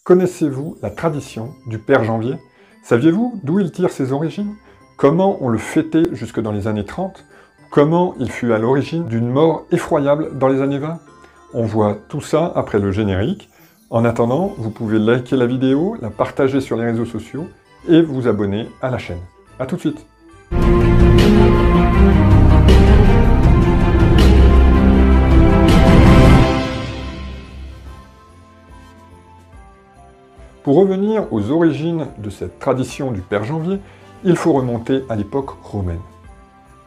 Connaissez-vous la tradition du Père Janvier? Saviez-vous d'où il tire ses origines? Comment on le fêtait jusque dans les années 30? Comment il fut à l'origine d'une mort effroyable dans les années 20? On voit tout ça après le générique. En attendant, vous pouvez liker la vidéo, la partager sur les réseaux sociaux et vous abonner à la chaîne. A tout de suite! Pour revenir aux origines de cette tradition du Père Janvier, il faut remonter à l'époque romaine.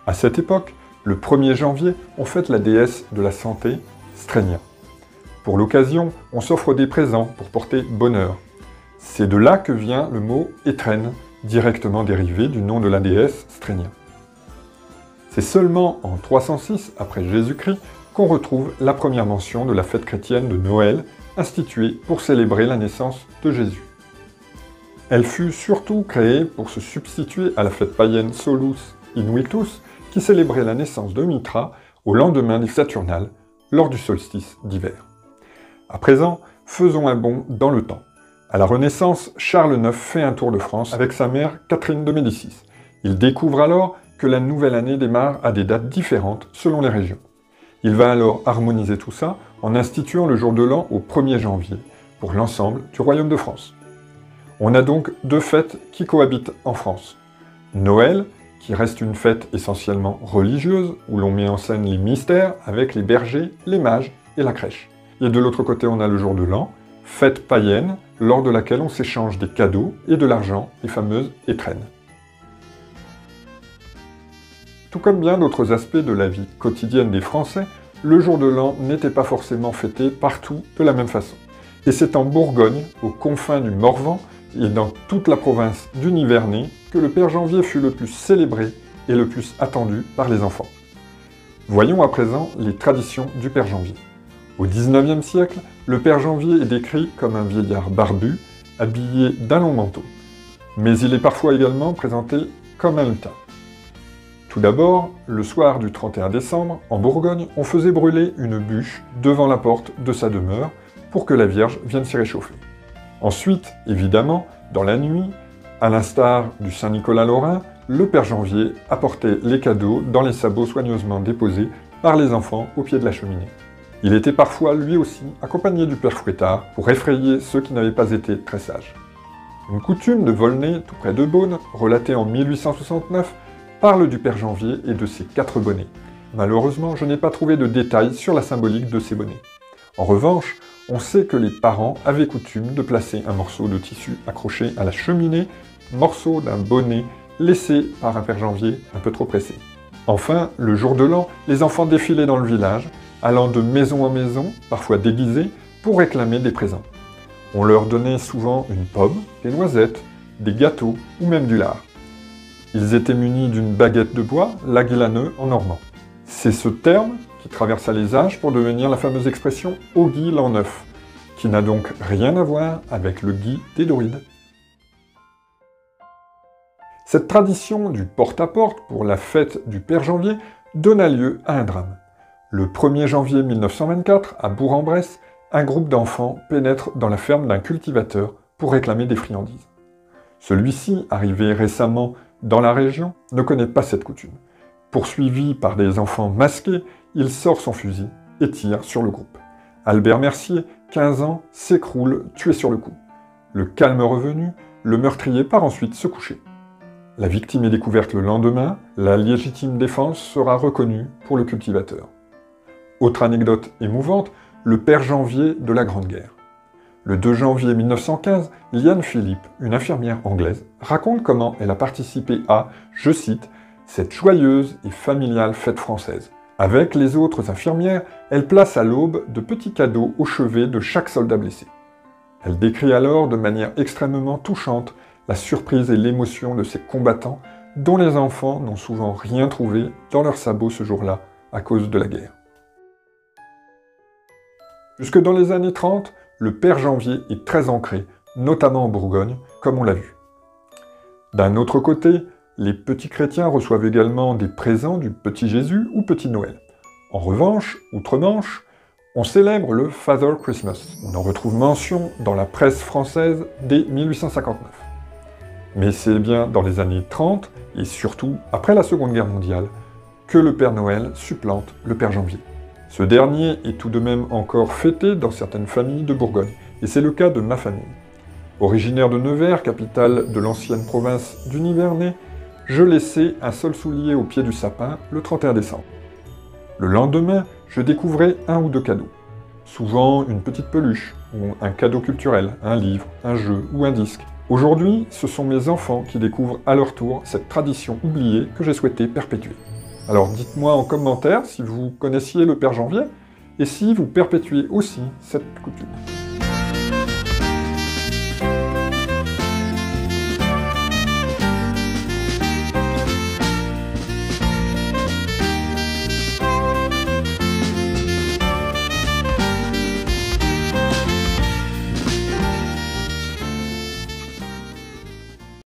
À cette époque, le 1er janvier, on fête la déesse de la santé, Strénia. Pour l'occasion, on s'offre des présents pour porter bonheur. C'est de là que vient le mot étrenne, directement dérivé du nom de la déesse Strénia. C'est seulement en 306 après Jésus-Christ qu'on retrouve la première mention de la fête chrétienne de Noël, instituée pour célébrer la naissance de Jésus. Elle fut surtout créée pour se substituer à la fête païenne Solus Invictus, qui célébrait la naissance de Mitra au lendemain des Saturnales, lors du solstice d'hiver. À présent, faisons un bond dans le temps. À la Renaissance, Charles IX fait un tour de France avec sa mère Catherine de Médicis. Il découvre alors que la nouvelle année démarre à des dates différentes selon les régions. Il va alors harmoniser tout ça en instituant le jour de l'an au 1er janvier pour l'ensemble du Royaume de France. On a donc deux fêtes qui cohabitent en France. Noël, qui reste une fête essentiellement religieuse, où l'on met en scène les mystères avec les bergers, les mages et la crèche. Et de l'autre côté, on a le jour de l'an, fête païenne, lors de laquelle on s'échange des cadeaux et de l'argent, les fameuses étrennes. Tout comme bien d'autres aspects de la vie quotidienne des Français, le jour de l'an n'était pas forcément fêté partout de la même façon. Et c'est en Bourgogne, aux confins du Morvan, et dans toute la province du Nivernais, que le Père Janvier fut le plus célébré et le plus attendu par les enfants. Voyons à présent les traditions du Père Janvier. Au XIXe siècle, le Père Janvier est décrit comme un vieillard barbu, habillé d'un long manteau. Mais il est parfois également présenté comme un lutin. Tout d'abord, le soir du 31 décembre, en Bourgogne, on faisait brûler une bûche devant la porte de sa demeure pour que la Vierge vienne s'y réchauffer. Ensuite, évidemment, dans la nuit, à l'instar du Saint-Nicolas lorrain, le Père Janvier apportait les cadeaux dans les sabots soigneusement déposés par les enfants au pied de la cheminée. Il était parfois, lui aussi, accompagné du Père Fouettard pour effrayer ceux qui n'avaient pas été très sages. Une coutume de Volnay, tout près de Beaune, relatée en 1869, parle du Père Janvier et de ses 4 bonnets. Malheureusement, je n'ai pas trouvé de détails sur la symbolique de ces bonnets. En revanche, on sait que les parents avaient coutume de placer un morceau de tissu accroché à la cheminée, morceau d'un bonnet laissé par un Père Janvier un peu trop pressé. Enfin, le jour de l'an, les enfants défilaient dans le village, allant de maison en maison, parfois déguisés, pour réclamer des présents. On leur donnait souvent une pomme, des noisettes, des gâteaux ou même du lard. Ils étaient munis d'une baguette de bois, l'aguilaneux en normand. C'est ce terme qui traversa les âges pour devenir la fameuse expression « au gui l'an neuf », qui n'a donc rien à voir avec le gui des Druides. Cette tradition du porte-à-porte pour la fête du Père Janvier donna lieu à un drame. Le 1er janvier 1924, à Bourg-en-Bresse, un groupe d'enfants pénètre dans la ferme d'un cultivateur pour réclamer des friandises. Celui-ci, arrivé récemment dans la région, ne connaît pas cette coutume. Poursuivi par des enfants masqués, il sort son fusil et tire sur le groupe. Albert Mercier, 15 ans, s'écroule, tué sur le coup. Le calme revenu, le meurtrier part ensuite se coucher. La victime est découverte le lendemain, la légitime défense sera reconnue pour le cultivateur. Autre anecdote émouvante, le Père Janvier de la Grande Guerre. Le 2 janvier 1915, Liane Philippe, une infirmière anglaise, raconte comment elle a participé à, je cite, « cette joyeuse et familiale fête française ». Avec les autres infirmières, elle place à l'aube de petits cadeaux au chevet de chaque soldat blessé. Elle décrit alors de manière extrêmement touchante la surprise et l'émotion de ces combattants dont les enfants n'ont souvent rien trouvé dans leurs sabots ce jour-là à cause de la guerre. Jusque dans les années 30, le Père Janvier est très ancré, notamment en Bourgogne, comme on l'a vu. D'un autre côté, les petits chrétiens reçoivent également des présents du Petit Jésus ou Petit Noël. En revanche, outre-Manche, On célèbre le Father Christmas. On en retrouve mention dans la presse française dès 1859. Mais c'est bien dans les années 30, et surtout après la Seconde Guerre mondiale, que le Père Noël supplante le Père Janvier. Ce dernier est tout de même encore fêté dans certaines familles de Bourgogne, et c'est le cas de ma famille. Originaire de Nevers, capitale de l'ancienne province du Nivernais, je laissais un seul soulier au pied du sapin le 31 décembre. Le lendemain, je découvrais un ou deux cadeaux. Souvent une petite peluche, ou un cadeau culturel, un livre, un jeu ou un disque. Aujourd'hui, ce sont mes enfants qui découvrent à leur tour cette tradition oubliée que j'ai souhaité perpétuer. Alors dites-moi en commentaire si vous connaissiez le Père Janvier, et si vous perpétuez aussi cette coutume.